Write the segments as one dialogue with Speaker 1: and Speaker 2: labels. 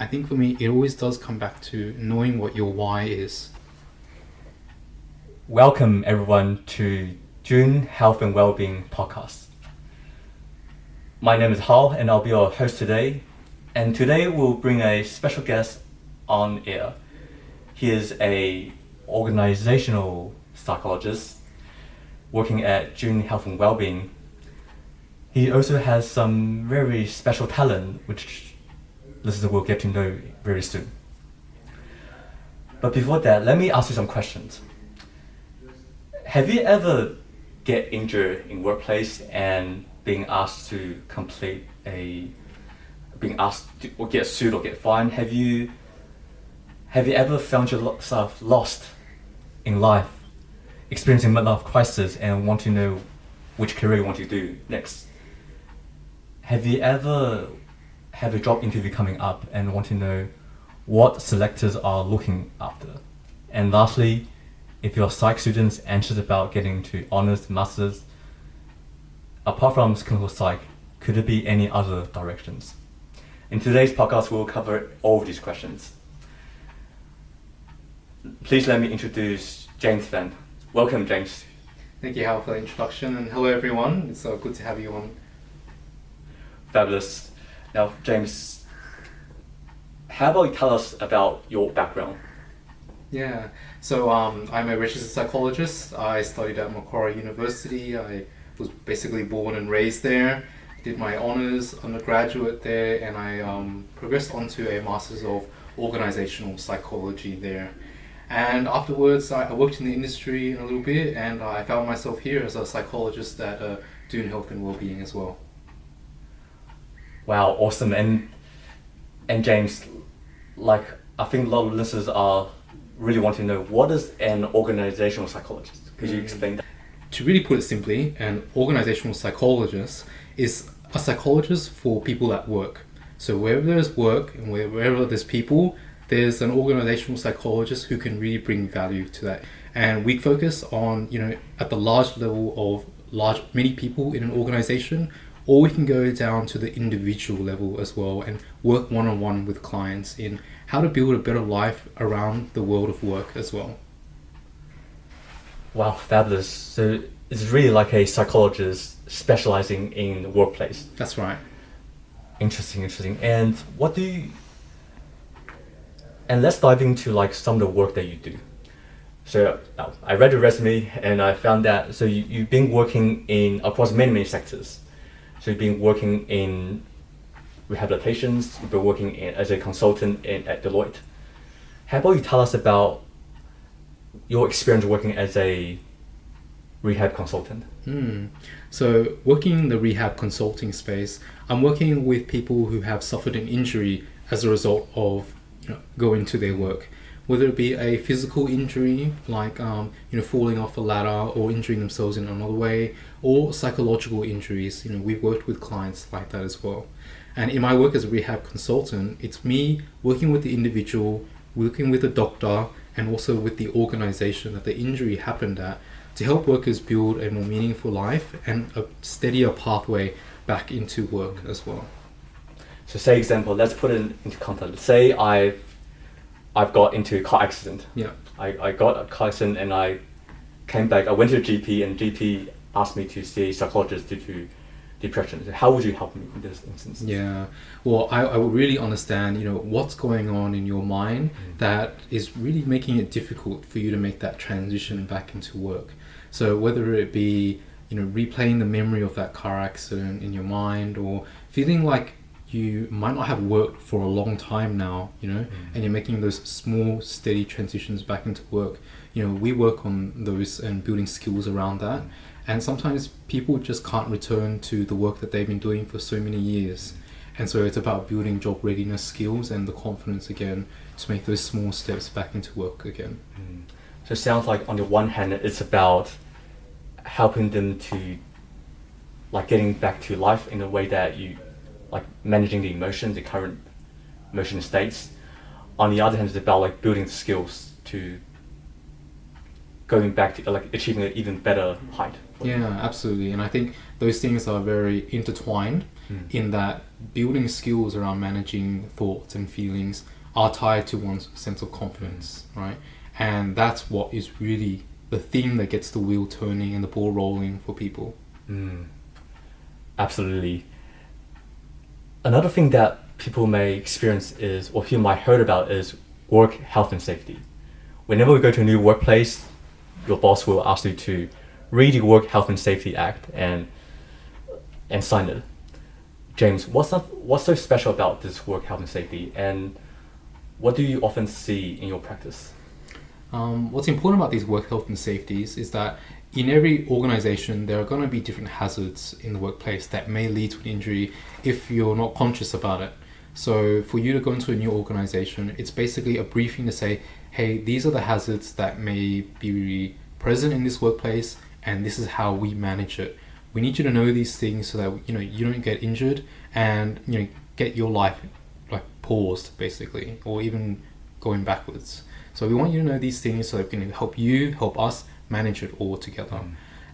Speaker 1: I think for me, it always does come back to knowing what your why is.
Speaker 2: Welcome everyone to June Health and Wellbeing Podcast. My name is Hal and I'll be your host today. And today we'll bring a special guest on air. He is a organizational psychologist working at June Health and Wellbeing. He also has some very special talent which listeners will get to know very soon. But before that, let me ask you some questions. Have you ever get injured in workplace and being asked to or get sued or get fined? Have you ever found yourself lost in life, experiencing midlife crisis and want to know which career you want to do next? Have you ever have a job interview coming up and want to know what selectors are looking after? And lastly, if you're psych students anxious about getting to honours, masters, apart from clinical psych, could there be any other directions? In today's podcast, we'll cover all of these questions. Please let me introduce James Pham. Welcome, James.
Speaker 1: Thank you, Hal, for the introduction, and hello everyone. It's good to have you on.
Speaker 2: Fabulous. Now, James, how about you tell us about your background?
Speaker 1: Yeah, so I'm a registered psychologist. I studied at Macquarie University. I was basically born and raised there. Did my honours undergraduate there, and I progressed onto a Masters of Organisational Psychology there. And afterwards, I worked in the industry a little bit, and I found myself here as a psychologist at June Health and Wellbeing as well.
Speaker 2: Wow, awesome. And James, I think a lot of listeners are really want to know, what is an organizational psychologist? Could you explain that?
Speaker 1: To really put it simply, an organizational psychologist is a psychologist for people at work. So wherever there's work and wherever there's people, there's an organizational psychologist who can really bring value to that. And we focus on, at the large level of many people in an organization, or we can go down to the individual level as well and work one-on-one with clients in how to build a better life around the world of work as well.
Speaker 2: Wow, fabulous. So it's really like a psychologist specializing in the workplace.
Speaker 1: That's right.
Speaker 2: Interesting. And and let's dive into some of the work that you do. So I read your resume and I found that, so you've been working across many sectors. So you've been working in rehabilitations, you've been working as a consultant at Deloitte. How about you tell us about your experience working as a rehab consultant?
Speaker 1: So working in the rehab consulting space, I'm working with people who have suffered an injury as a result of going to their work. Whether it be a physical injury, like falling off a ladder or injuring themselves in another way, or psychological injuries. We've worked with clients like that as well. And in my work as a rehab consultant, it's me working with the individual, working with the doctor, and also with the organization that the injury happened at, to help workers build a more meaningful life and a steadier pathway back into work as well.
Speaker 2: So say example, let's put it into context. Say I've got into a car accident.
Speaker 1: Yeah.
Speaker 2: I got a car accident and I came back. I went to the GP and GP asked me to see a psychologist due to depression. So how would you help me in this instance?
Speaker 1: Yeah. Well, I would really understand, what's going on in your mind that is really making it difficult for you to make that transition back into work. So whether it be, replaying the memory of that car accident in your mind, or feeling like you might not have worked for a long time now, and you're making those small, steady transitions back into work. We work on those and building skills around that. And sometimes people just can't return to the work that they've been doing for so many years. And so it's about building job readiness skills and the confidence again to make those small steps back into work again.
Speaker 2: So it sounds like on the one hand, it's about helping them to getting back to life in a way that you managing the emotions, the current emotion states. On the other hand, it's about building skills to going back to achieving an even better height.
Speaker 1: Yeah, absolutely. And I think those things are very intertwined. in that building skills around managing thoughts and feelings are tied to one's sense of confidence, right? And that's what is really the theme that gets the wheel turning and the ball rolling for people.
Speaker 2: Absolutely. Another thing that people may experience is, or you might heard about, is work health and safety. Whenever we go to a new workplace, your boss will ask you to read the Work Health and Safety Act and sign it. James, what's so special about this work health and safety, and what do you often see in your practice?
Speaker 1: What's important about these work health and safeties is that in every organization, there are going to be different hazards in the workplace that may lead to an injury if you're not conscious about it. So for you to go into a new organization, it's basically a briefing to say, hey, these are the hazards that may be present in this workplace, and this is how we manage it. We need you to know these things so that you don't get injured and get your life like paused basically, or even going backwards. So we want you to know these things so that we can help us manage it all together.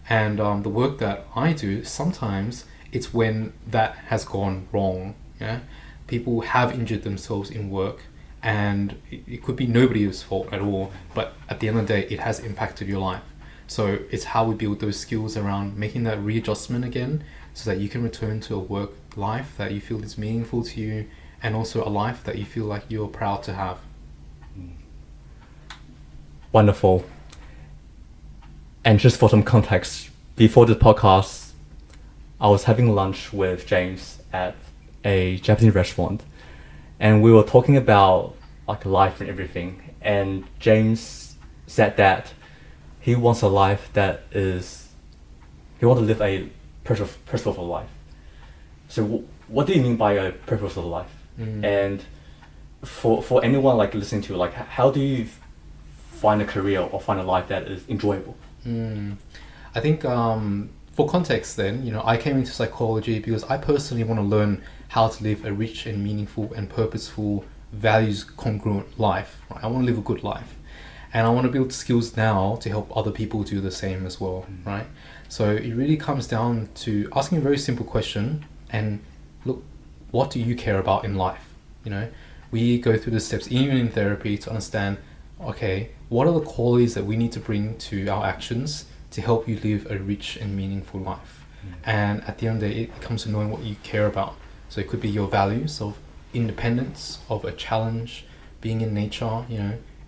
Speaker 1: And the work that I do, sometimes it's when that has gone wrong. Yeah, people have injured themselves in work, and it could be nobody's fault at all, but at the end of the day, it has impacted your life. So it's how we build those skills around making that readjustment again, so that you can return to a work life that you feel is meaningful to you, and also a life that you feel like you're proud to have.
Speaker 2: Wonderful. And just for some context, before the podcast, I was having lunch with James at a Japanese restaurant, and we were talking about like life and everything. And James said that he wants a life that he wants to live a purposeful life. So what do you mean by a purposeful life? And for anyone like listening to, like, how do you find a career or find a life that is enjoyable?
Speaker 1: I think for context then, I came into psychology because I personally want to learn how to live a rich and meaningful and purposeful, values congruent life. Right? I want to live a good life. And I want to build skills now to help other people do the same as well, right? So it really comes down to asking a very simple question and look, what do you care about in life? We go through the steps, even in therapy, to understand, okay, what are the qualities that we need to bring to our actions to help you live a rich and meaningful life? And at the end of the day, it comes to knowing what you care about. So it could be your values of independence, of a challenge, being in nature,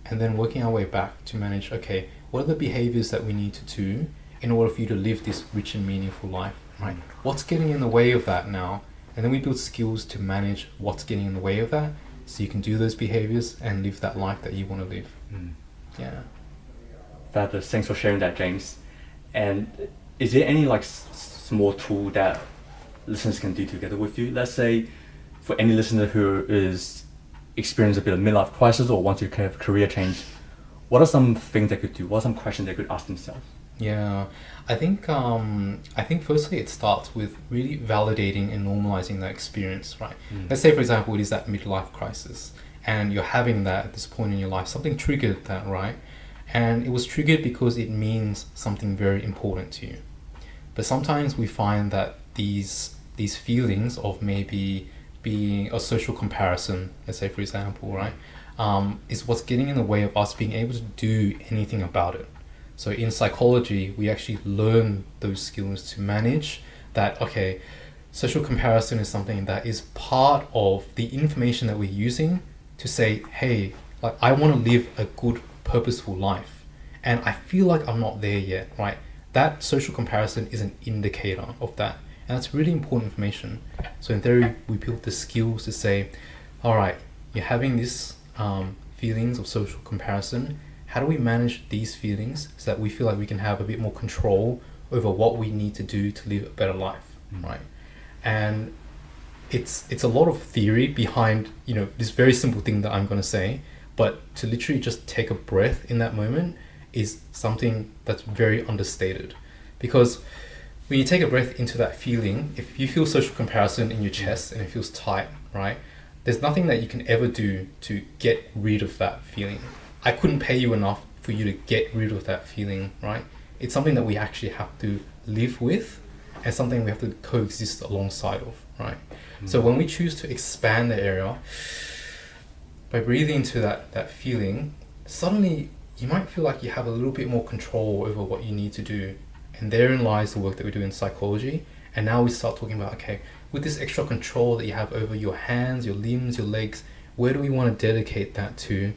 Speaker 1: and then working our way back to manage, okay, what are the behaviors that we need to do in order for you to live this rich and meaningful life, right? What's getting in the way of that now? And then we build skills to manage what's getting in the way of that, so you can do those behaviors and live that life that you want to live. Yeah.
Speaker 2: Fabulous. Thanks for sharing that, James. And is there any like small tool that listeners can do together with you? Let's say for any listener who is experiencing a bit of midlife crisis or wants to have a career change, what are some things they could do? What are some questions they could ask themselves?
Speaker 1: Yeah, I think firstly it starts with really validating and normalizing that experience, right? Let's say, for example, it is that midlife crisis, and you're having that at this point in your life. Something triggered that, right? And it was triggered because it means something very important to you. But sometimes we find that these feelings of maybe being a social comparison, let's say, for example, right, is what's getting in the way of us being able to do anything about it. So in psychology, we actually learn those skills to manage that. Okay, social comparison is something that is part of the information that we're using to say, hey, like, I want to live a good, purposeful life, and I feel like I'm not there yet, right? That social comparison is an indicator of that, and that's really important information. So in theory, we build the skills to say, all right, you're having this feelings of social comparison. How do we manage these feelings so that we feel like we can have a bit more control over what we need to do to live a better life, right? And it's a lot of theory behind this very simple thing that I'm going to say, but to literally just take a breath in that moment is something that's very understated. Because when you take a breath into that feeling, if you feel social comparison in your chest and it feels tight, right, there's nothing that you can ever do to get rid of that feeling. I couldn't pay you enough for you to get rid of that feeling, right? It's something that we actually have to live with, and something we have to coexist alongside of. right? So when we choose to expand the area, by breathing into that feeling, suddenly you might feel like you have a little bit more control over what you need to do. And therein lies the work that we do in psychology. And now we start talking about, okay, with this extra control that you have over your hands, your limbs, your legs, where do we want to dedicate that to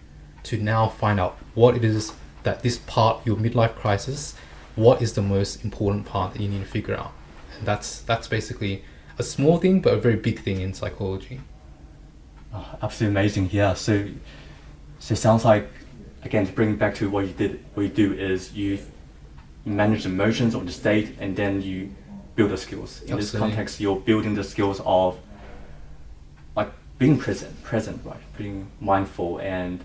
Speaker 1: now find out what it is that this part, your midlife crisis, what is the most important part that you need to figure out? And that's basically a small thing, but a very big thing in psychology.
Speaker 2: Oh, absolutely amazing. Yeah. So it sounds like, again, to bring back to what you do is you manage the emotions of the state, and then you build the skills. In this context, you're building the skills of like being present, right? Being mindful, and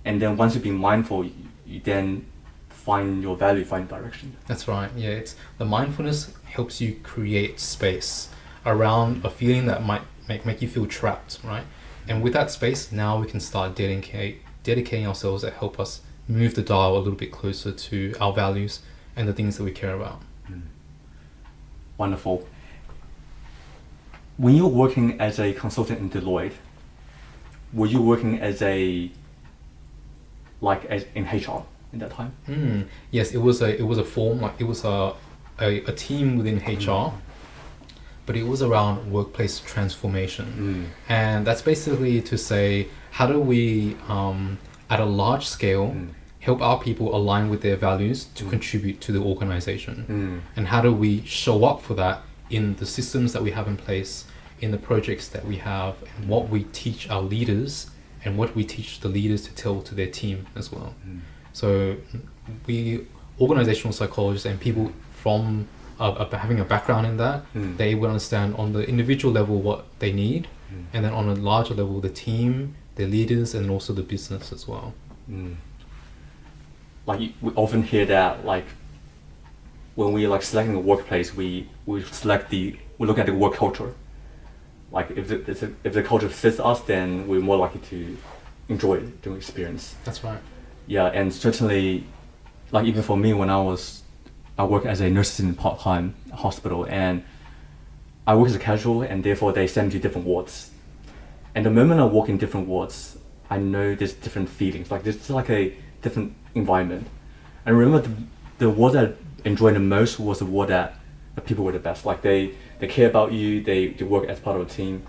Speaker 2: then once you've been mindful, you then find your value, find direction.
Speaker 1: That's right. Yeah, it's the mindfulness helps you create space around a feeling that might make you feel trapped, right? And with that space, now we can start dedicating ourselves that help us move the dial a little bit closer to our values and the things that we care about.
Speaker 2: Wonderful. When you're working as a consultant in Deloitte, were you working as in HR in that time?
Speaker 1: Yes, it was a form, like it was a team within HR, but it was around workplace transformation. And that's basically to say, how do we at a large scale help our people align with their values to contribute to the organization? And how do we show up for that in the systems that we have in place, in the projects that we have, and what we teach our leaders and what we teach the leaders to tell to their team as well. So we, organizational psychologists and people from having a background in that, they will understand on the individual level what they need, and then on a larger level, the team, their leaders, and also the business as well.
Speaker 2: Like we often hear that, like when we like selecting a workplace, we look at the work culture. Like if the culture fits us, then we're more likely to enjoy it, to experience.
Speaker 1: That's right.
Speaker 2: Yeah, and certainly, like even for me, when I work as a nurse in part-time hospital, and I work as a casual, and therefore they send me to different wards. And the moment I walk in different wards, I know there's different feelings. Like there's like a different environment. And remember, the ward that I enjoyed the most was the ward that the people were the best. Like they care about you. They work as part of a team.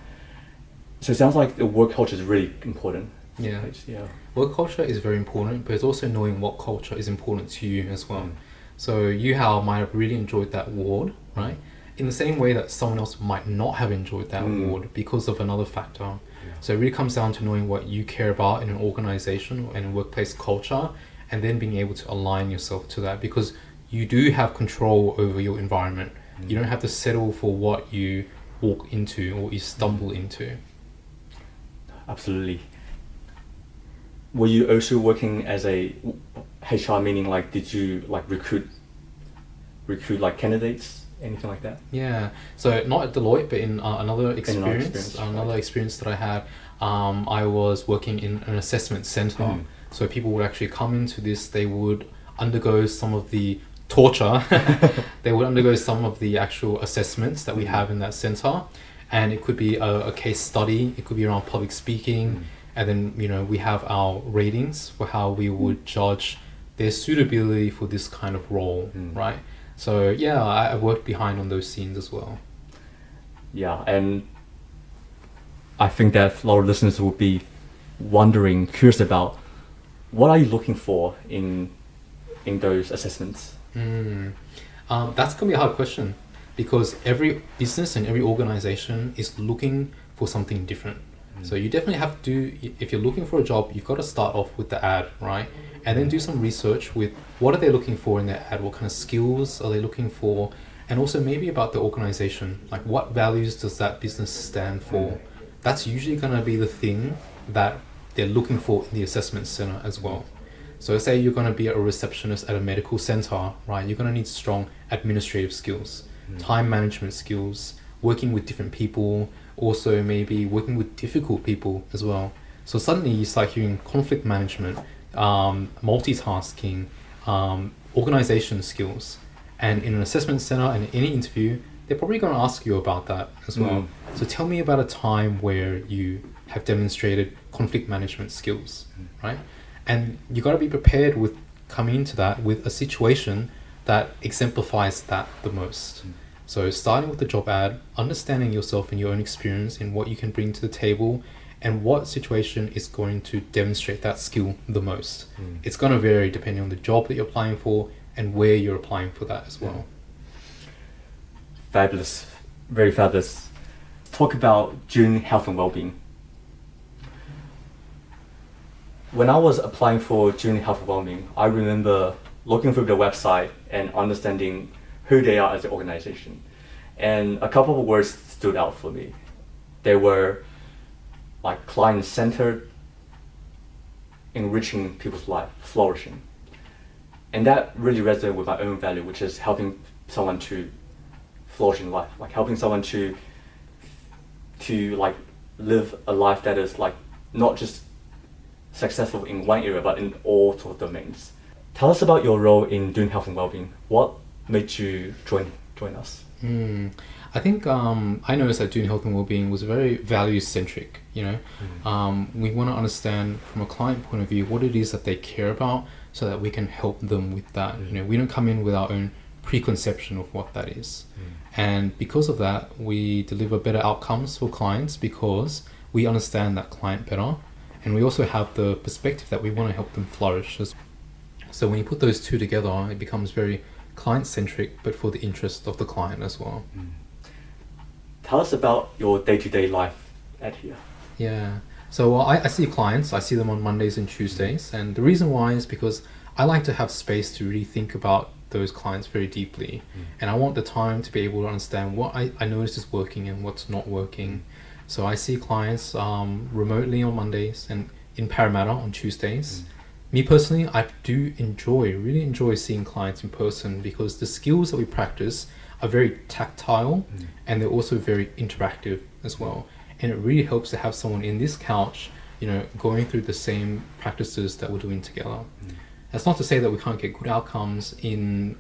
Speaker 2: So it sounds like the work culture is really important.
Speaker 1: Yeah.
Speaker 2: Yeah.
Speaker 1: Work culture is very important, but it's also knowing what culture is important to you as well. So you, Hal, might have really enjoyed that ward, right? In the same way that someone else might not have enjoyed that ward because of another factor. Yeah. So it really comes down to knowing what you care about in an organization and in workplace culture, and then being able to align yourself to that, because you do have control over your environment. You don't have to settle for what you walk into or you stumble into.
Speaker 2: Absolutely. Were you also working as a HR, meaning like did you like recruit like candidates, anything like that?
Speaker 1: Yeah, so not at Deloitte, but in another experience that I had, I was working in an assessment center. So people would actually come into this, they would undergo some of the torture, they would undergo some of the actual assessments that we have in that center, and it could be a case study, it could be around public speaking, and then we have our ratings for how we would judge their suitability for this kind of role, right? So yeah, I worked behind on those scenes as well.
Speaker 2: Yeah, and I think that a lot of listeners will be curious about what are you looking for in those assessments?
Speaker 1: That's gonna be a hard question, because every business and every organization is looking for something different. So you definitely have to, if you're looking for a job, you've got to start off with the ad, right? And then do some research with what are they looking for in their ad, what kind of skills are they looking for, and also maybe about the organization, like what values does that business stand for. That's usually going to be the thing that they're looking for in the assessment center as well. So say you're going to be a receptionist at a medical center, right? You're going to need strong administrative skills, time management skills, working with different people, also maybe working with difficult people as well. So suddenly you start hearing conflict management, multitasking, organization skills. And in an assessment center and in any interview, they're probably going to ask you about that as well. So tell me about a time where you have demonstrated conflict management skills, right? And you got to be prepared with coming into that with a situation that exemplifies that the most. So starting with the job ad, understanding yourself and your own experience and what you can bring to the table and what situation is going to demonstrate that skill the most. It's going to vary depending on the job that you're applying for and where you're applying for that as well.
Speaker 2: Fabulous, very fabulous. Talk about June health and well-being. When I was applying for June health and well-being, I remember looking through the website and understanding who they are as an organization. And a couple of words stood out for me. They were like client-centered, enriching people's life, flourishing. And that really resonated with my own value, which is helping someone to flourish in life, like helping someone to like live a life that is like not just successful in one area, but in all sorts of domains. Tell us about your role in doing health and well-being. What made you join us?
Speaker 1: I think I noticed that doing health and well-being was very value-centric. We want to understand from a client point of view what it is that they care about, so that we can help them with that. We don't come in with our own preconception of what that is. And because of that, we deliver better outcomes for clients because we understand that client better, and we also have the perspective that we want to help them flourish. So when you put those two together, it becomes very client-centric, but for the interest of the client as well.
Speaker 2: Tell us about your day-to-day life at here.
Speaker 1: Yeah. So I see clients, I see them on Mondays and Tuesdays, and the reason why is because I like to have space to really think about those clients very deeply, and I want the time to be able to understand what I notice is working and what's not working. So I see clients remotely on Mondays and in Parramatta on Tuesdays. Me personally, I do really enjoy seeing clients in person because the skills that we practice are very tactile and they're also very interactive as well. And it really helps to have someone in this couch, going through the same practices that we're doing together. That's not to say that we can't get good outcomes in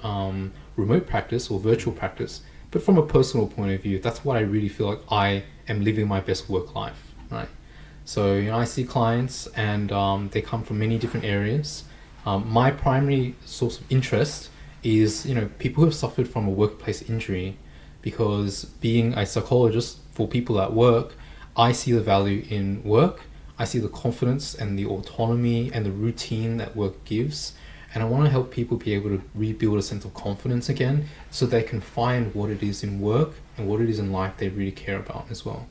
Speaker 1: remote practice or virtual practice, but from a personal point of view, that's what I really feel like I am living my best work life, right? So, I see clients and they come from many different areas. My primary source of interest is, people who have suffered from a workplace injury, because being a psychologist for people at work, I see the value in work. I see the confidence and the autonomy and the routine that work gives. And I want to help people be able to rebuild a sense of confidence again so they can find what it is in work and what it is in life they really care about as well.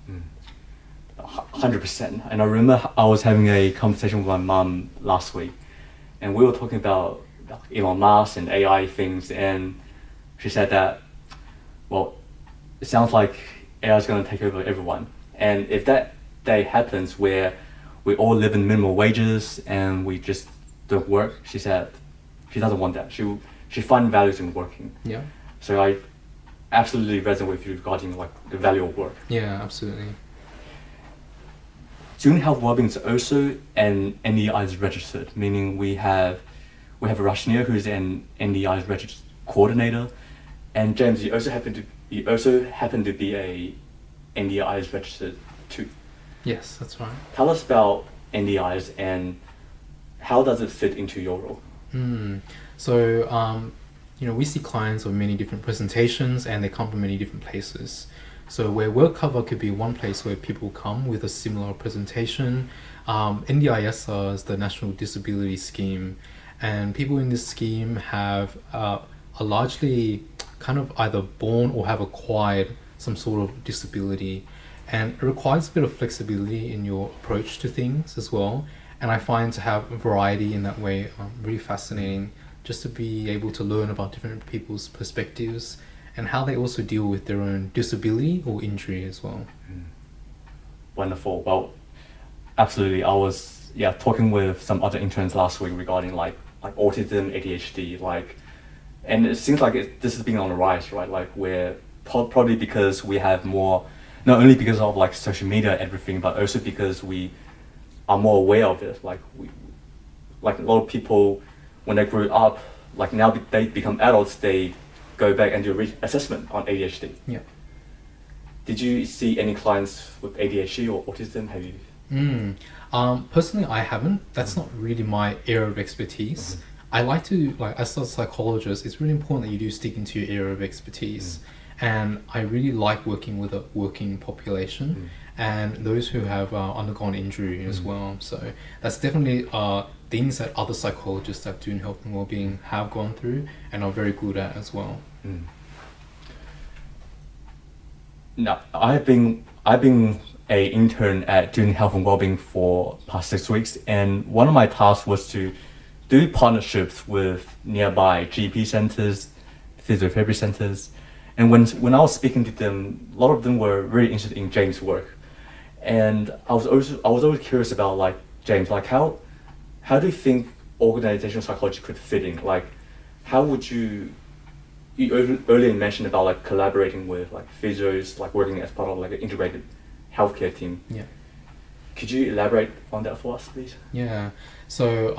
Speaker 2: 100%. And I remember I was having a conversation with my mum last week, and we were talking about Elon Musk and AI things, and she said that, well, it sounds like AI is going to take over everyone. And if that day happens where we all live in minimal wages and we just don't work, she said she doesn't want that. She finds values in working.
Speaker 1: Yeah.
Speaker 2: So I absolutely resonate with you regarding like the value of work.
Speaker 1: Yeah, absolutely.
Speaker 2: Student health wellbeing is also an NDI's registered, meaning we have Rashnia, who's an NDI's registered coordinator, and James, you also happen to be a NDI's registered too.
Speaker 1: Yes, that's right.
Speaker 2: Tell us about NDIs and how does it fit into your role?
Speaker 1: So, we see clients of many different presentations and they come from many different places. So where work cover could be one place where people come with a similar presentation. NDIS is the National Disability Scheme, and people in this scheme have are largely kind of either born or have acquired some sort of disability, and it requires a bit of flexibility in your approach to things as well. And I find to have a variety in that way really fascinating, just to be able to learn about different people's perspectives and how they also deal with their own disability or injury as well.
Speaker 2: Wonderful. Well, absolutely. I was talking with some other interns last week regarding like autism, ADHD, and it seems like this is being on the rise, right? Like we're probably because we have more, not only because of like social media and everything, but also because we are more aware of it. Like a lot of people, when they grew up, like now they become adults, they go back and do a assessment on ADHD.
Speaker 1: Yeah.
Speaker 2: Did you see any clients with ADHD or autism? Have you?
Speaker 1: Personally, I haven't. That's not really my area of expertise. I like to, like, as a psychologist, it's really important that you do stick into your area of expertise. And I really like working with a working population and those who have undergone injury as well. So that's definitely things that other psychologists that do in health and well-being have gone through and are very good at as well.
Speaker 2: Now, I've been a intern at doing health and well-being for past 6 weeks, and one of my tasks was to do partnerships with nearby GP centers, physiotherapy centers. And when I was speaking to them, a lot of them were really interested in James' work. And I was always curious about, like, James, like, how do you think organizational psychology could fit in? Like, how would you earlier mentioned about, like, collaborating with, like, physios, like working as part of, like, an integrated healthcare team.
Speaker 1: Yeah.
Speaker 2: Could you elaborate on that for us, please?
Speaker 1: Yeah. So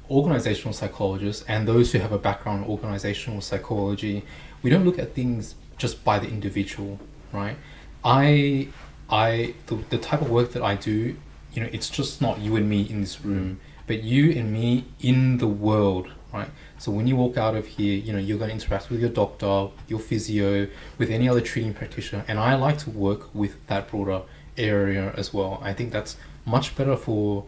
Speaker 1: organizational psychologists and those who have a background in organizational psychology, we don't look at things just by the individual, right? The type of work that I do, you know, it's just not you and me in this room, but you and me in the world, right? So when you walk out of here, you know, you're going to interact with your doctor, your physio, with any other treating practitioner, and I like to work with that broader area as well. I think that's much better for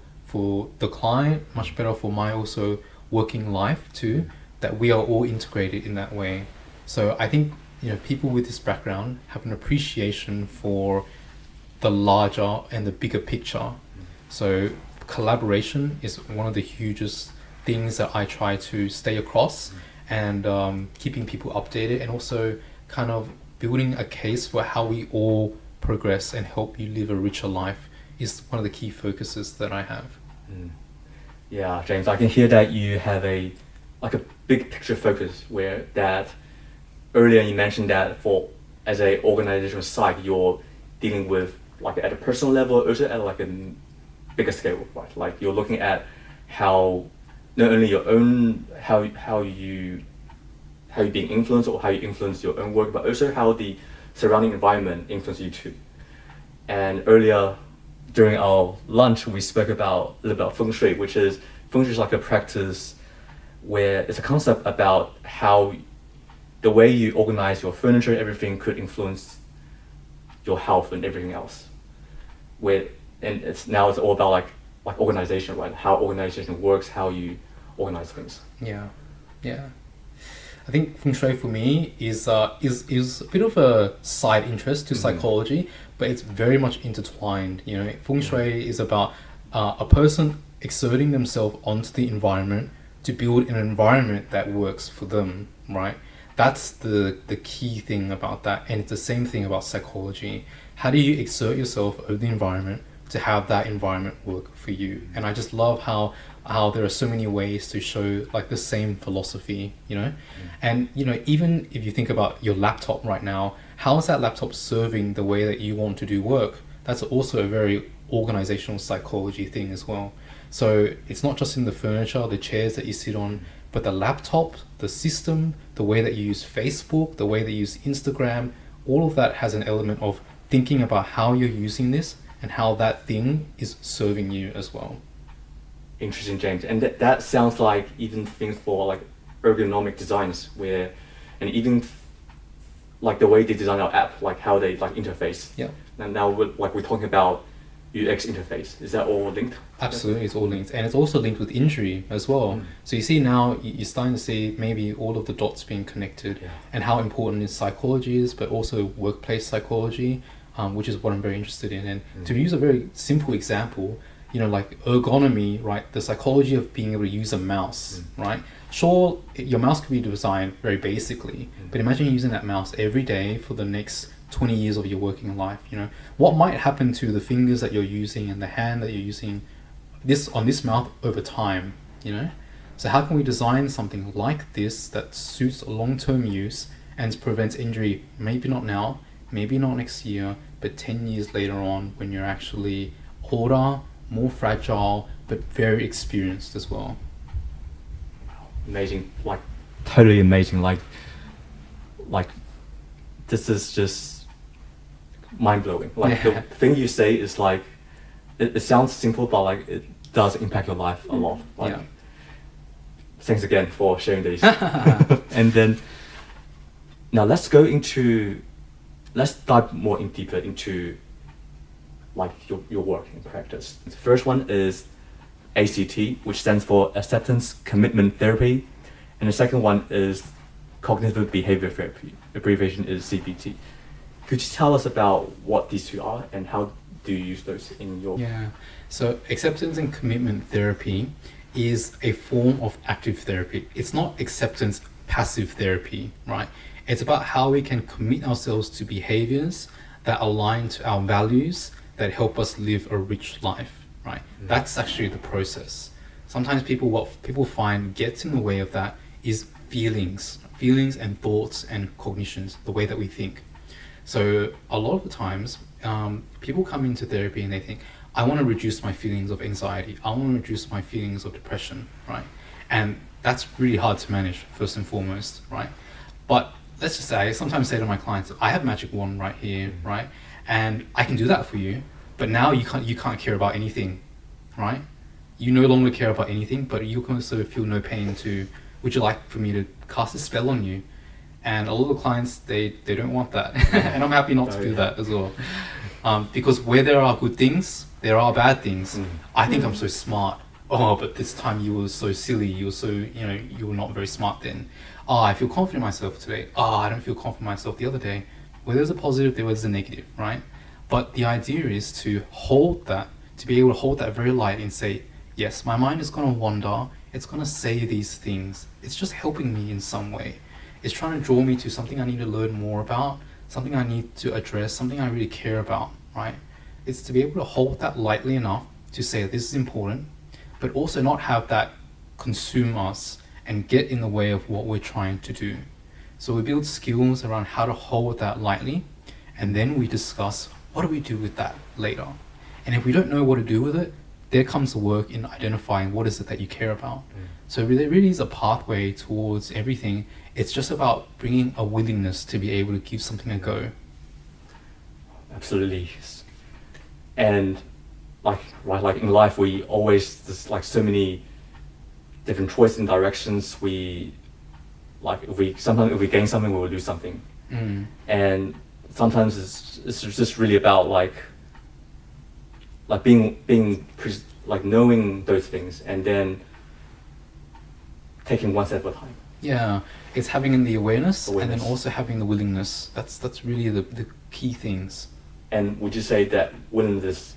Speaker 1: the client, much better for my also working life too, that we are all integrated in that way. So I think, you know, people with this background have an appreciation for the larger and the bigger picture. So collaboration is one of the hugest things that I try to stay across, and keeping people updated, and also kind of building a case for how we all progress and help you live a richer life is one of the key focuses that I have.
Speaker 2: Yeah, James, I can hear that you have a big picture focus, where that earlier you mentioned that as a organizational psych, you're dealing with, like, at a personal level, also at, like, a bigger scale, right? Like, you're looking at how not only your own how you being influenced, or how you influence your own work, but also how the surrounding environment influences you too. And earlier during our lunch, we spoke about a little about feng shui, which is like a practice where it's a concept about how the way you organize your furniture, everything could influence your health and everything else. And it's all about like organization, right? How organization works, how you organize things.
Speaker 1: Yeah. I think feng shui for me is a bit of a side interest to psychology, but it's very much intertwined. You know, feng shui is about a person exerting themselves onto the environment to build an environment that works for them, right? That's the key thing about that, and it's the same thing about psychology. How do you exert yourself over the environment to have that environment work for you? And I just love how there are so many ways to show, like, the same philosophy, you know? And, you know, even if you think about your laptop right now, how is that laptop serving the way that you want to do work? That's also a very organizational psychology thing as well. So it's not just in the furniture, the chairs that you sit on, but the laptop, the system, the way that you use Facebook, the way that you use Instagram, all of that has an element of thinking about how you're using this and how that thing is serving you as well.
Speaker 2: Interesting, James. And that sounds like even things for, like, ergonomic designs, and even like the way they design our app, like how they, like, interface.
Speaker 1: Yeah.
Speaker 2: And now we're talking about UX interface. Is that all linked?
Speaker 1: Absolutely, it's all linked, and it's also linked with injury as well. So you see now, you're starting to see maybe all of the dots being connected, and how important is psychology is, but also workplace psychology, which is what I'm very interested in. And to use a very simple example, you know, like ergonomy, right? The psychology of being able to use a mouse, right? Sure, your mouse could be designed very basically, but imagine using that mouse every day for the next 20 years of your working life. You know, what might happen to the fingers that you're using and the hand that you're using on this mouse over time, you know? So how can we design something like this that suits long-term use and prevents injury, maybe not now, maybe not next year, but 10 years later on, when you're actually older, more fragile, but very experienced as well.
Speaker 2: Amazing, like, totally amazing. Like, like this is just mind blowing. Like the thing you say is like it sounds simple, but like it does impact your life a lot. Like,
Speaker 1: Yeah.
Speaker 2: thanks again for sharing this. And then now let's dive more deeper into like your work in practice. The first one is ACT, which stands for Acceptance Commitment Therapy, and the second one is Cognitive Behavior Therapy. Abbreviation is CBT. Could you tell us about what these two are and how do you use those in your...
Speaker 1: Yeah. So acceptance and commitment therapy is a form of active therapy. It's not acceptance passive therapy, right? It's about how we can commit ourselves to behaviors that align to our values that help us live a rich life, right? That's actually the process. Sometimes what people find gets in the way of that is feelings and thoughts and cognitions, the way that we think. So a lot of the times, people come into therapy and they think, I want to reduce my feelings of anxiety. I want to reduce my feelings of depression, right? And that's really hard to manage, first and foremost, right? But let's just say, I sometimes say to my clients, I have a magic wand right here, right? And I can do that for you, but now you can't care about anything, right? You no longer care about anything, but you can also feel no pain too. Would you like for me to cast a spell on you? And a lot of clients, they don't want that. And I'm happy not to do that as well. Because where there are good things, there are bad things. I think I'm so smart. Oh, but this time you were so silly. You were so, you were not very smart then. Oh, I feel confident in myself today. Oh, I don't feel confident in myself the other day. Where there's a positive, there was a negative, right? But the idea is to hold that, to be able to hold that very light and say, yes, my mind is going to wander. It's going to say these things. It's just helping me in some way. It's trying to draw me to something I need to learn more about, something I need to address, something I really care about, right? It's to be able to hold that lightly enough to say this is important, but also not have that consume us and get in the way of what we're trying to do. So we build skills around how to hold that lightly, and then we discuss what do we do with that later. And if we don't know what to do with it, there comes the work in identifying what is it that you care about. So there really is a pathway towards everything. It's just about bringing a willingness to be able to give something a go.
Speaker 2: Absolutely. And like in life, we always, there's like so many different choices and directions. If we gain something, we will lose something. And sometimes it's just really about like knowing those things and then taking one step at a time.
Speaker 1: Yeah, it's having the awareness and then also having the willingness. That's really the key things.
Speaker 2: And would you say that willingness,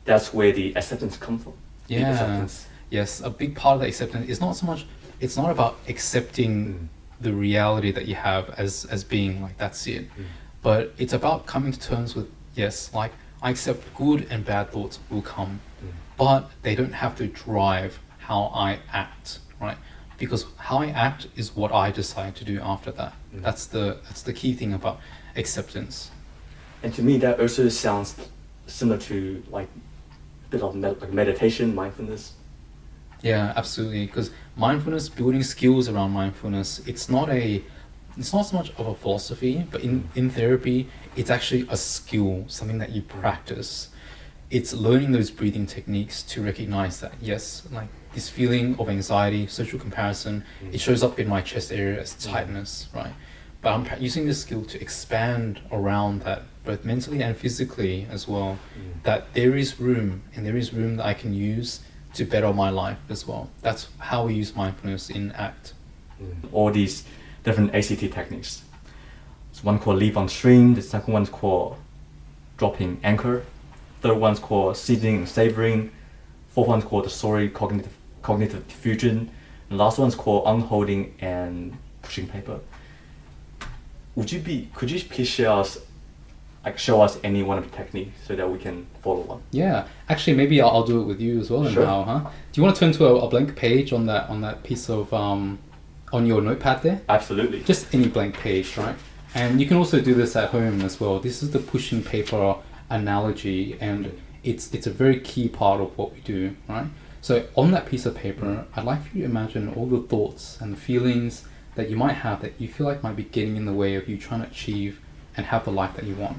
Speaker 2: that's where the acceptance comes from?
Speaker 1: Yeah.
Speaker 2: Acceptance.
Speaker 1: Yes, a big part of the acceptance is not so much, it's not about accepting the reality that you have as being like that's it. But it's about coming to terms with, yes, like I accept good and bad thoughts will come, but they don't have to drive how I act, right? Because how I act is what I decide to do after that. That's the key thing about acceptance.
Speaker 2: And to me, that also sounds similar to like a bit of meditation, mindfulness.
Speaker 1: Yeah, absolutely. Because mindfulness, building skills around mindfulness, it's not so much of a philosophy, but in therapy, it's actually a skill, something that you practice. It's learning those breathing techniques to recognize that, yes, like this feeling of anxiety, social comparison, it shows up in my chest area as tightness, right? But I'm using this skill to expand around that, both mentally and physically as well, that there is room that I can use to better my life as well. That's how we use mindfulness in ACT.
Speaker 2: All these different ACT techniques. There's one called leave on stream, the second one's called dropping anchor, third one's called seizing and savoring, fourth one's called the sorry cognitive diffusion, and last one's called unholding and pushing paper. Could you please show us any one of the techniques so that we can follow one?
Speaker 1: Yeah, actually, maybe I'll do it with you as well.
Speaker 2: Sure.
Speaker 1: Now, huh? Do you want to turn to a blank page on that piece of on your notepad there?
Speaker 2: Absolutely.
Speaker 1: Just any blank page, right? And you can also do this at home as well. This is the pushing paper analogy, and it's a very key part of what we do, right? So on that piece of paper, I'd like for you to imagine all the thoughts and the feelings that you might have that you feel like might be getting in the way of you trying to achieve and have the life that you want,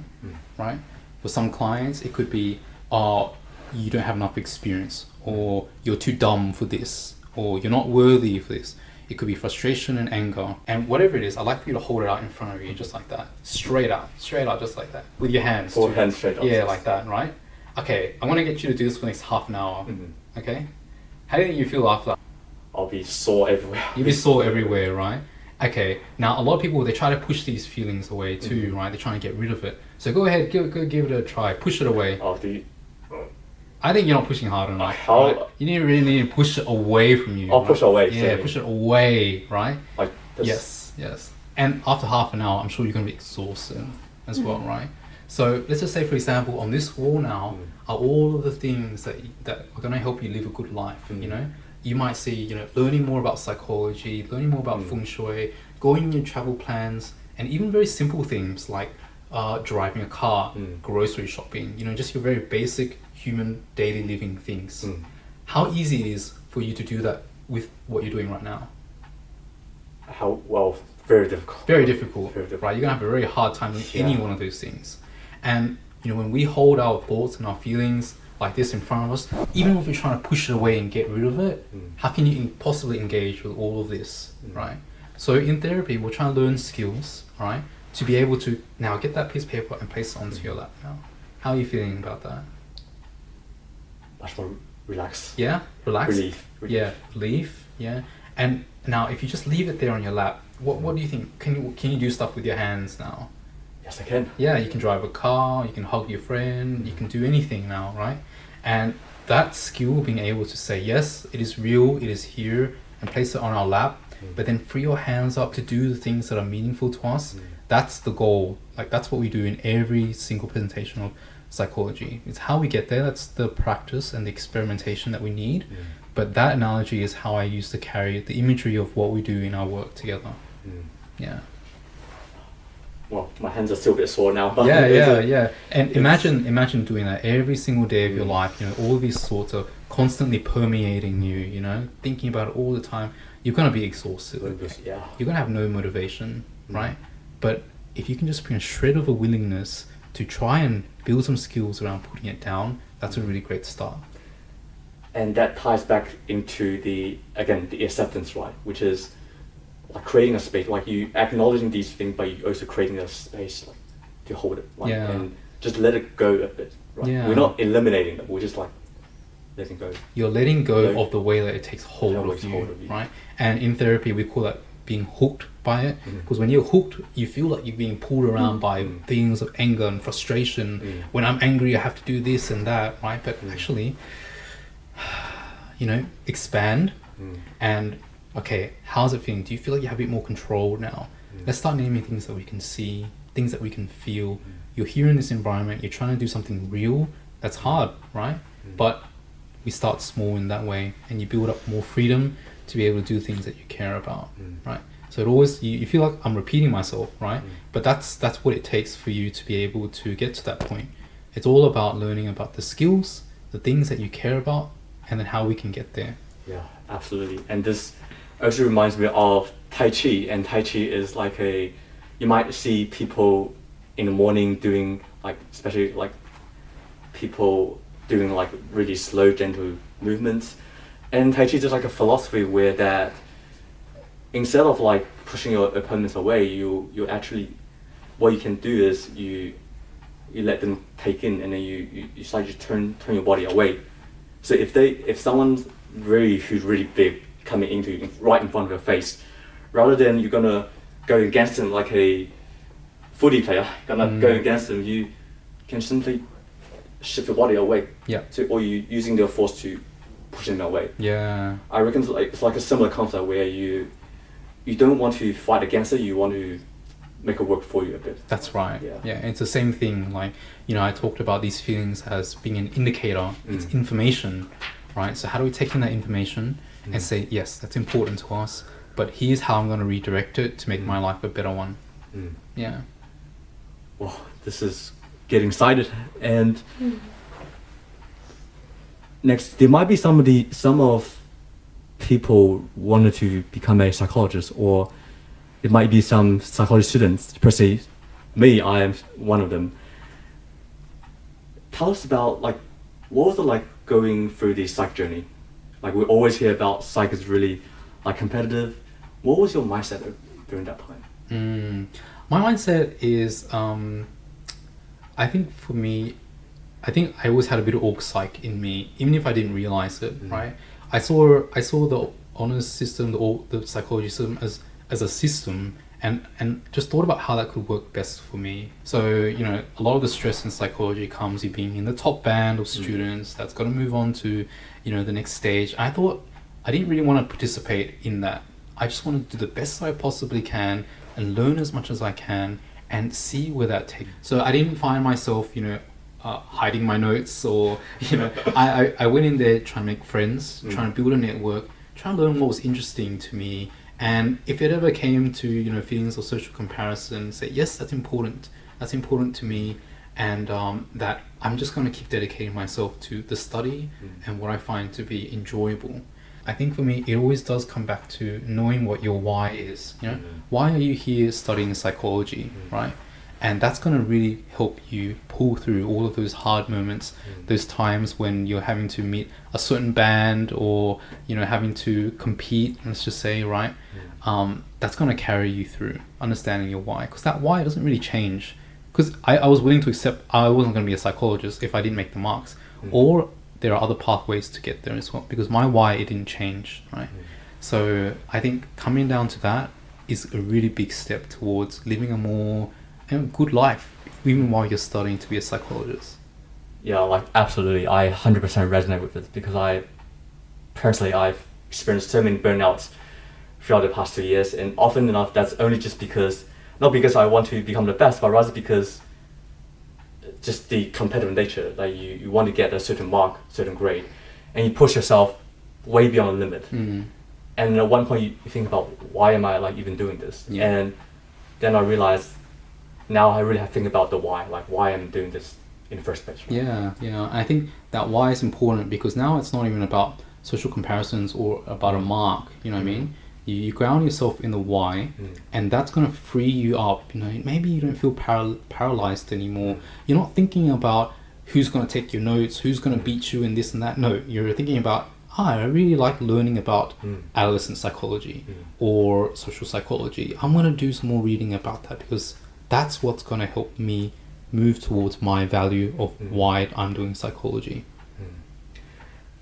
Speaker 1: right? For some clients, it could be, you don't have enough experience, or you're too dumb for this, or you're not worthy for this. It could be frustration and anger. And whatever it is, I'd like for you to hold it out in front of you, just like that. Straight out, just like that. With your hands.
Speaker 2: Four hands straight up.
Speaker 1: Yeah, like that, right? Okay, I want to get you to do this for the next half an hour. Okay? How do you think you feel after that?
Speaker 2: I'll be sore everywhere.
Speaker 1: You'll be sore everywhere, right? Okay, now a lot of people, they try to push these feelings away too, right? They're trying to get rid of it. So go ahead, give it a try. Push it away. I think you're not pushing hard enough. Right? You really need to push it away from you.
Speaker 2: I'll push away.
Speaker 1: Yeah, push it away, right?
Speaker 2: Like this.
Speaker 1: Yes. And after half an hour, I'm sure you're going to be exhausted as well, right? So let's just say, for example, on this wall now are all of the things that are going to help you live a good life, you know? You might see, you know, learning more about psychology, learning more about feng shui, going in your travel plans, and even very simple things like driving a car, grocery shopping, you know, just your very basic human daily living things. How easy it is for you to do that with what you're doing right now?
Speaker 2: Very difficult.
Speaker 1: Very difficult, right? You're gonna have a very hard time with any one of those things. And you know, when we hold our thoughts and our feelings like this in front of us, even if you're trying to push it away and get rid of it, how can you possibly engage with all of this, right? So in therapy, we're trying to learn skills, right, to be able to now get that piece of paper and place it onto your lap now. How are you feeling about that?
Speaker 2: Much more relaxed.
Speaker 1: Yeah, relax.
Speaker 2: Relief.
Speaker 1: Yeah, relief. Yeah, and now if you just leave it there on your lap, what do you think? Can you do stuff with your hands now?
Speaker 2: Yes, I can.
Speaker 1: Yeah, you can drive a car, you can hug your friend, you can do anything now, right? And that skill, being able to say, yes, it is real, it is here, and place it on our lap, but then free your hands up to do the things that are meaningful to us, that's the goal. Like, that's what we do in every single presentation of psychology. It's how we get there, that's the practice and the experimentation that we need. But that analogy is how I used to carry the imagery of what we do in our work together. Yeah.
Speaker 2: Well, my hands are still a bit sore now. But
Speaker 1: Yeah. And imagine doing that every single day of your life. You know, all these thoughts are constantly permeating you. You know, thinking about it all the time. You're gonna be exhausted.
Speaker 2: Yeah.
Speaker 1: You're gonna have no motivation, right? But if you can just bring a shred of a willingness to try and build some skills around putting it down, that's a really great start.
Speaker 2: And that ties back into the acceptance, right? Which is like creating a space, like you acknowledging these things, but you also creating a space like to hold it, like, and just let it go a bit, right? We're not eliminating it, we're just like letting go.
Speaker 1: You're letting go of the way that it takes hold of you, right? And in therapy, we call that being hooked by it, because when you're hooked, you feel like you're being pulled around by feelings of anger and frustration. When I'm angry, I have to do this and that, right? But actually, you know, expand and okay, how's it feeling? Do you feel like you have a bit more control now? Let's start naming things that we can see, things that we can feel. You're here in this environment, you're trying to do something real. That's hard, right? But we start small in that way, and you build up more freedom to be able to do things that you care about, right? So it always, you feel like I'm repeating myself, right? But that's what it takes for you to be able to get to that point. It's all about learning about the skills, the things that you care about, and then how we can get there.
Speaker 2: Yeah, absolutely. And this also reminds me of Tai Chi, and Tai Chi is like you might see people in the morning doing like, especially like people doing like really slow, gentle movements. And Tai Chi is like a philosophy where that instead of like pushing your opponents away, you actually, what you can do is you let them take in, and then you slightly turn your body away. So if someone's who's really big coming into you right in front of your face, rather than you're gonna go against them like a footy player, go against them, you can simply shift your body away.
Speaker 1: Yeah.
Speaker 2: So, or you using your force to push them away.
Speaker 1: Yeah.
Speaker 2: I reckon it's like a similar concept where you don't want to fight against it, you want to make it work for you a bit.
Speaker 1: That's right.
Speaker 2: Yeah.
Speaker 1: It's the same thing. Like, you know, I talked about these feelings as being an indicator. It's information, right? So how do we take in that information and say, yes, that's important to us, but here's how I'm going to redirect it to make my life a better one. Yeah.
Speaker 2: Well, this is getting excited. And next, there might be some of people wanted to become a psychologist, or it might be some psychology students. Per se, me, I am one of them. Tell us about like, what was it like going through the psych journey? Like we always hear about psych is really like competitive. What was your mindset during that time?
Speaker 1: My mindset is, I think for me, I think I always had a bit of org psych in me, even if I didn't realize it. Right? I saw the honors system, the psychology system as a system, and just thought about how that could work best for me. So, you know, a lot of the stress in psychology comes you being in the top band of students that's got to move on to, you know, the next stage. I thought I didn't really want to participate in that. I just want to do the best I possibly can and learn as much as I can and see where that takes. So I didn't find myself, you know, hiding my notes, or, you know, I went in there trying to make friends, trying to build a network, trying to learn what was interesting to me. And if it ever came to, you know, feelings of social comparison, say, yes, that's important to me, and that I'm just going to keep dedicating myself to the study and what I find to be enjoyable. I think for me, it always does come back to knowing what your why is. You know, why are you here studying psychology, right? And that's going to really help you pull through all of those hard moments, those times when you're having to meet a certain band, or, you know, having to compete, let's just say, right? That's going to carry you through understanding your why, because that why doesn't really change. Because I was willing to accept I wasn't going to be a psychologist if I didn't make the marks, or there are other pathways to get there as well, because my why, it didn't change, right? So I think coming down to that is a really big step towards living a more, you know, good life, even while you're studying to be a psychologist.
Speaker 2: Yeah, like absolutely. I 100% resonate with this, because I've experienced so many burnouts throughout the past 2 years, and often enough that's only just because, not because I want to become the best, but rather because just the competitive nature, like you want to get a certain mark, certain grade, and you push yourself way beyond the limit. And at one point you think about, why am I like even doing this? And then I realized, now I really have to think about the why, like why I'm doing this in the first place. Right?
Speaker 1: Yeah. I think that why is important, because now it's not even about social comparisons or about a mark, you know what I mean? You ground yourself in the why, and that's going to free you up. You know, maybe you don't feel paralyzed anymore. You're not thinking about who's going to take your notes, who's going to beat you in this and that. No, you're thinking about, I really like learning about adolescent psychology or social psychology. I'm going to do some more reading about that, because that's what's going to help me move towards my value of why I'm doing psychology.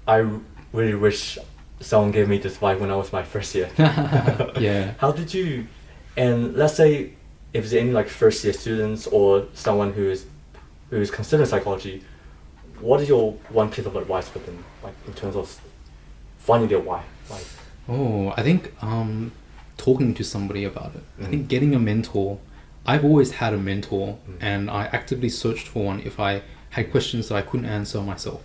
Speaker 2: I really wish someone gave me this vibe when I was my first year.
Speaker 1: Yeah.
Speaker 2: How did you, and let's say if there's any like first year students or someone who is considering psychology, what is your one piece of advice for them, like in terms of finding their why? Like,
Speaker 1: I think talking to somebody about it. I think getting a mentor. I've always had a mentor, and I actively searched for one if I had questions that I couldn't answer myself.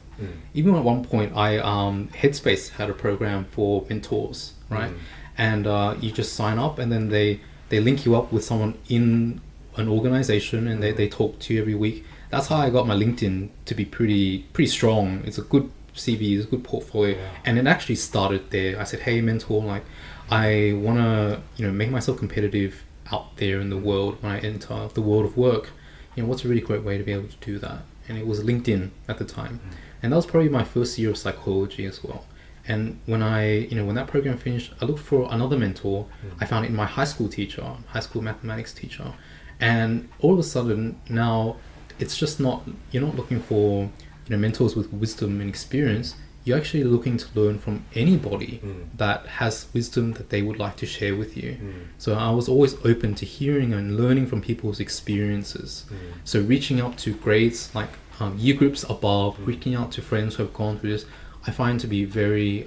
Speaker 1: Even at one point, Headspace had a program for mentors, right? And you just sign up, and then they link you up with someone in an organization, and they talk to you every week. That's how I got my LinkedIn to be pretty strong. It's a good CV, it's a good portfolio, and it actually started there. I said, hey mentor, like I want to, you know, make myself competitive out there in the world when I enter the world of work. You know, what's a really great way to be able to do that? And it was LinkedIn at the time. And that was probably my first year of psychology as well. And when when that program finished, I looked for another mentor. I found it in my high school mathematics teacher. And all of a sudden now, it's just not, you're not looking for, you know, mentors with wisdom and experience. You're actually looking to learn from anybody that has wisdom that they would like to share with you. So I was always open to hearing and learning from people's experiences. So reaching out to grades like year groups above, reaching out to friends who have gone through this, I find to be very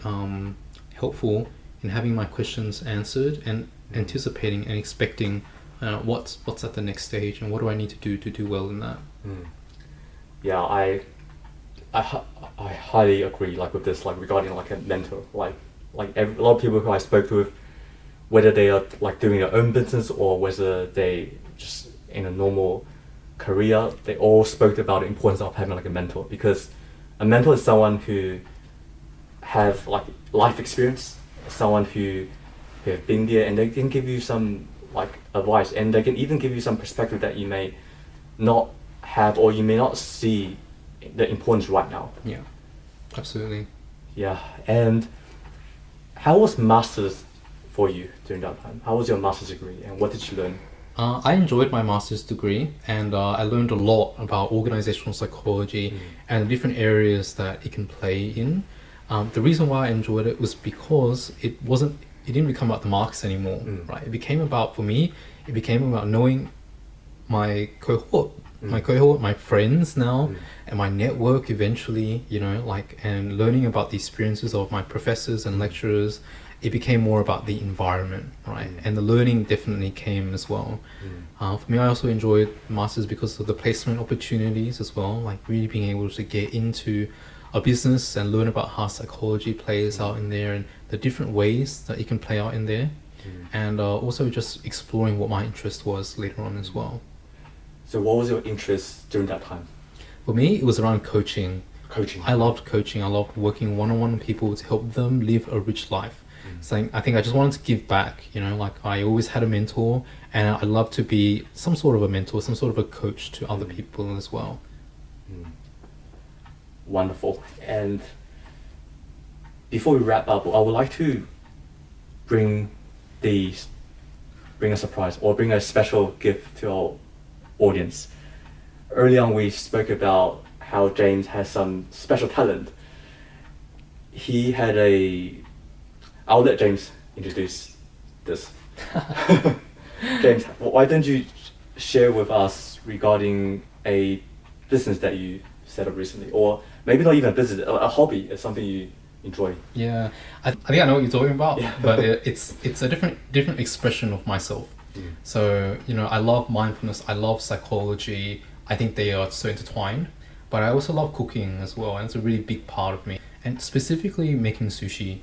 Speaker 1: helpful in having my questions answered and anticipating and expecting what's at the next stage and what do I need to do well in that.
Speaker 2: Yeah, I highly agree, like with this, like regarding like a mentor, like a lot of people who I spoke with, whether they are like doing their own business or whether they just in a normal career, they all spoke about the importance of having like a mentor, because a mentor is someone who have like life experience, someone who have been there, and they can give you some like advice, and they can even give you some perspective that you may not have, or you may not see the importance right now.
Speaker 1: Yeah, absolutely.
Speaker 2: Yeah. And how was masters for you during that time? How was your master's degree, and what did you learn?
Speaker 1: I enjoyed my master's degree, and I learned a lot about organizational psychology and the different areas that it can play in. The reason why I enjoyed it was because it didn't become about the marks anymore, right? It became about, for me, it became about knowing my cohort, my friends now, and my network eventually, and learning about the experiences of my professors and lecturers. It became more about the environment, right? And the learning definitely came as well. For me, I also enjoyed masters because of the placement opportunities as well, like really being able to get into a business and learn about how psychology plays out in there and the different ways that it can play out in there. And also just exploring what my interest was later on as well.
Speaker 2: So what was your interest during that time?
Speaker 1: For me, it was around coaching.
Speaker 2: Coaching.
Speaker 1: I loved coaching. I loved working one-on-one with people to help them live a rich life. So I think I just wanted to give back, like I always had a mentor, and I'd love to be some sort of a mentor, some sort of a coach to other people as well.
Speaker 2: Wonderful. And before we wrap up, I would like to bring a surprise or bring a special gift to our audience. Early on, we spoke about how James has some special talent. I'll let James introduce this. James, why don't you share with us regarding a business that you set up recently, or maybe not even a business, a hobby, it's something you enjoy?
Speaker 1: Yeah, I think I know what you're talking about, but it's a different expression of myself. So, I love mindfulness, I love psychology, I think they are so intertwined, but I also love cooking as well, and it's a really big part of me, and specifically making sushi.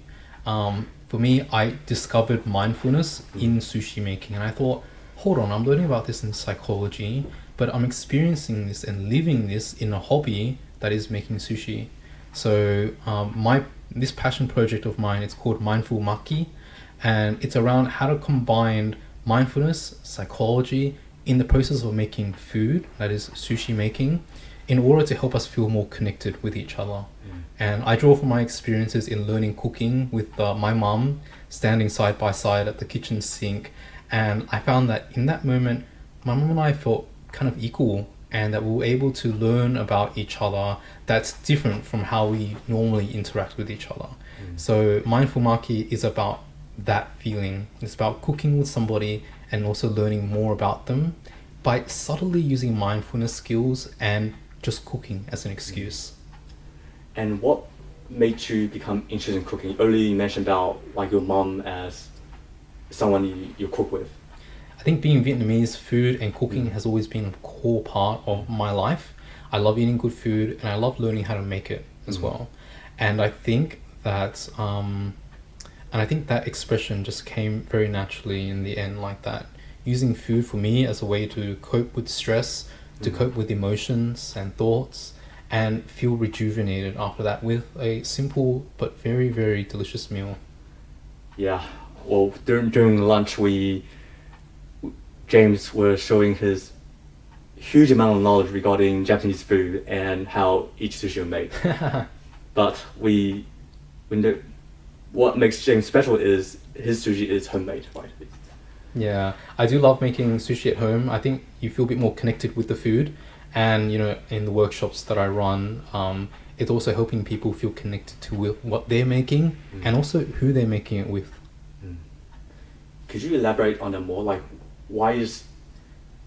Speaker 1: For me, I discovered mindfulness in sushi making, and I thought, hold on, I'm learning about this in psychology, but I'm experiencing this and living this in a hobby that is making sushi. So this passion project of mine, it's called Mindful Maki, and it's around how to combine mindfulness, psychology in the process of making food, that is sushi making, in order to help us feel more connected with each other. And I draw from my experiences in learning cooking with my mum, standing side by side at the kitchen sink. And I found that in that moment, my mum and I felt kind of equal, and that we were able to learn about each other that's different from how we normally interact with each other. So Mindful Maki is about that feeling. It's about cooking with somebody and also learning more about them by subtly using mindfulness skills and just cooking as an excuse.
Speaker 2: And what made you become interested in cooking? Earlier you mentioned about like your mom as someone you cook with.
Speaker 1: I think being Vietnamese, food and cooking has always been a core part of my life. I love eating good food, and I love learning how to make it as well. And I think that expression just came very naturally in the end, like that. Using food for me as a way to cope with stress, to cope with emotions and thoughts, and feel rejuvenated after that with a simple but very, very delicious meal.
Speaker 2: Yeah, well, during lunch, James was showing his huge amount of knowledge regarding Japanese food and how each sushi was made. But what makes James special is his sushi is homemade, right?
Speaker 1: Yeah, I do love making sushi at home. I think you feel a bit more connected with the food. And in the workshops that I run, it's also helping people feel connected to what they're making and also who they're making it with.
Speaker 2: Could you elaborate on that more? Like, why is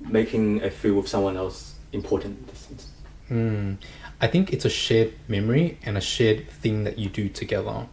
Speaker 2: making a food with someone else important in this sense?
Speaker 1: I think it's a shared memory and a shared thing that you do together.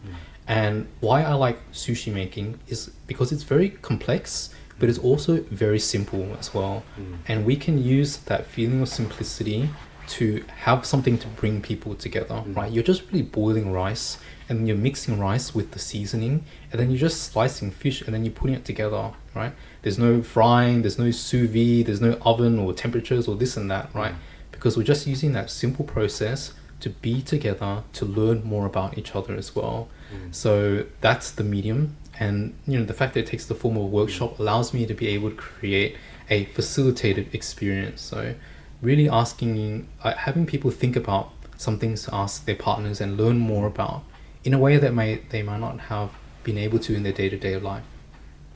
Speaker 1: And why I like sushi making is because it's very complex, but it's also very simple as well. And we can use that feeling of simplicity to have something to bring people together, right? You're just really boiling rice, and then you're mixing rice with the seasoning, and then you're just slicing fish, and then you're putting it together, right? There's no frying, there's no sous vide, there's no oven or temperatures or this and that, right? Because we're just using that simple process to be together, to learn more about each other as well. So that's the medium. And the fact that it takes the form of a workshop allows me to be able to create a facilitated experience. So really having people think about some things to ask their partners and learn more about in a way that they might not have been able to in their day-to-day life.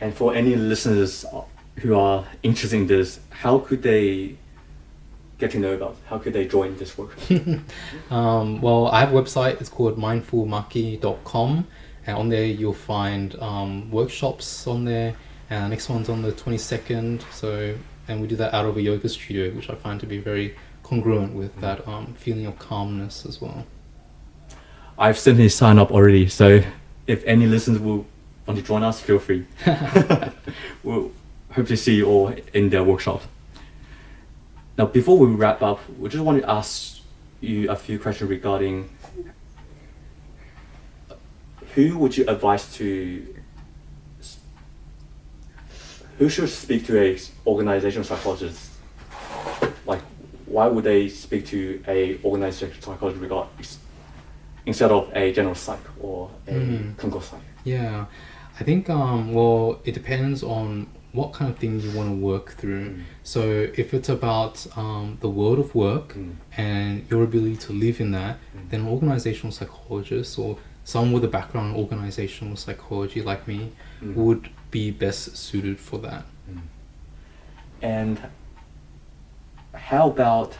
Speaker 2: And for any listeners who are interested in this, how could they get to know about it? How could they join this workshop?
Speaker 1: Well, I have a website. It's called mindfulmaki.com. And on there, you'll find workshops on there. And the next one's on the 22nd. And we do that out of a yoga studio, which I find to be very congruent with that feeling of calmness as well.
Speaker 2: I've certainly signed up already. So if any listeners will want to join us, feel free. We'll hope to see you all in the workshop. Now, before we wrap up, we just want to ask you a few questions regarding who would you advise who should speak to a organizational psychologist? Like, why would they speak to a organizational psychologist instead of a general psych or a clinical psych?
Speaker 1: Yeah, I think, well, it depends on what kind of thing you want to work through. So if it's about the world of work and your ability to live in that, then an organizational psychologist or someone with a background in organizational psychology like me would be best suited for that.
Speaker 2: And how about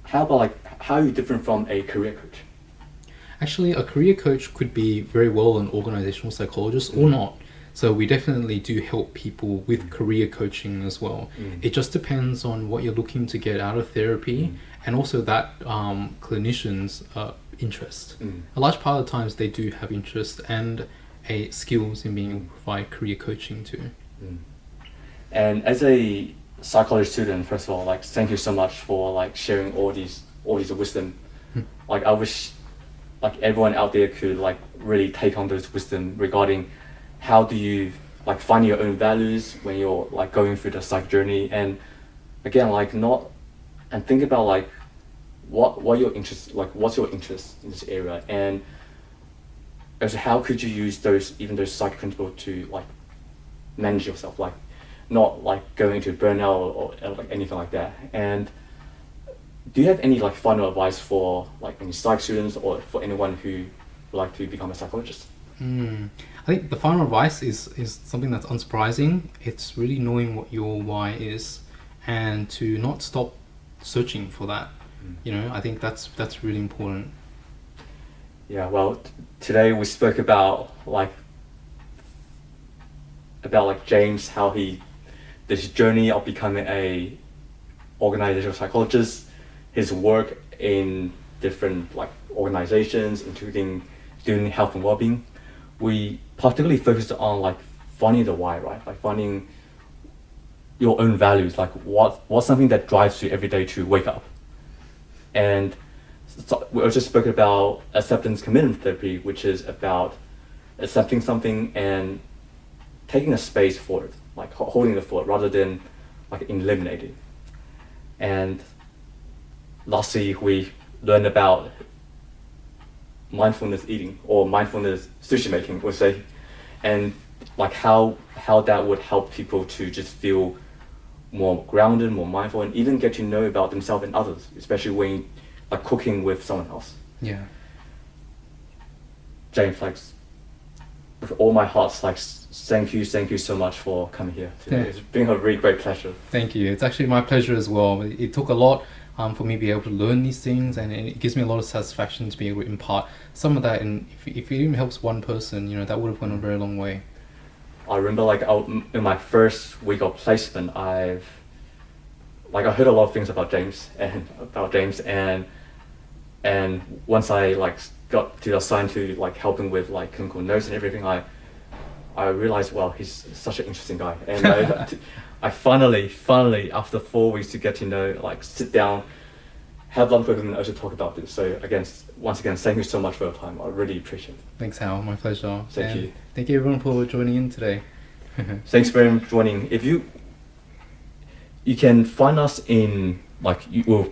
Speaker 2: how are you different from a career coach?
Speaker 1: Actually, a career coach could be very well an organizational psychologist or not. So we definitely do help people with career coaching as well. It just depends on what you're looking to get out of therapy and also that clinician's interest. A large part of the times they do have interest and skills in being able to provide career coaching too.
Speaker 2: And as a psychology student, first of all, thank you so much for sharing all these wisdom. I wish everyone out there could really take on those wisdom regarding how do you find your own values when you're going through the psych journey, and again and think about what your interest what's your interest in this area, and also how could you use those psych principles to manage yourself, not going into burnout or anything like that. And do you have any final advice for any psych students or for anyone who would like to become a psychologist?
Speaker 1: I think the final advice is something that's unsurprising. It's really knowing what your why is and to not stop searching for that. I think that's really important.
Speaker 2: Yeah, well, today we spoke about James, how this journey of becoming a organizational psychologist, his work in different organizations, including student health and well-being. We particularly focused on finding the why, right? Finding your own values, what's something that drives you every day to wake up. And so we also spoke about acceptance commitment therapy, which is about accepting something and taking a space for it, holding it for it rather than eliminating. And lastly, we learned about mindfulness eating or mindfulness sushi making, we'll say, and how that would help people to just feel more grounded, more mindful, and even get to know about themselves and others, especially when cooking with someone else.
Speaker 1: Yeah.
Speaker 2: James, with all my heart, thank you so much for coming here today.
Speaker 1: Yeah.
Speaker 2: It's been a really great pleasure.
Speaker 1: Thank you. It's actually my pleasure as well. It took a lot for me to be able to learn these things, and it gives me a lot of satisfaction to be able to impart some of that. And if it even helps one person, that would have gone a very long way.
Speaker 2: I remember in my first week of placement, I heard a lot of things about James and once I got to assigned to helping with clinical notes and everything, I realized, wow, he's such an interesting guy. And I finally after 4 weeks to get to know, sit down, have lunch with him, and also talk about this. So once again, thank you so much for your time. I really appreciate it.
Speaker 1: Thanks, Hal. My pleasure.
Speaker 2: Thank you.
Speaker 1: Thank you everyone for joining in today.
Speaker 2: Thanks very much for joining. If you can find us in we'll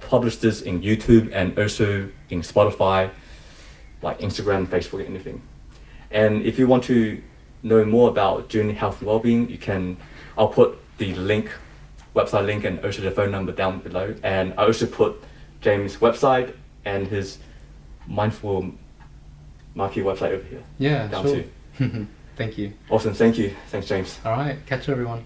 Speaker 2: publish this in YouTube and also in Spotify. like Instagram, Facebook, anything. And if you want to know more about June Health and Wellbeing, I'll put the link, website link, and also the phone number down below. And I also put James' website and his Mindful Marquee website over here.
Speaker 1: Yeah,
Speaker 2: down
Speaker 1: sure.
Speaker 2: too.
Speaker 1: Thank you.
Speaker 2: Awesome, thank you. Thanks, James.
Speaker 1: All right, catch you everyone.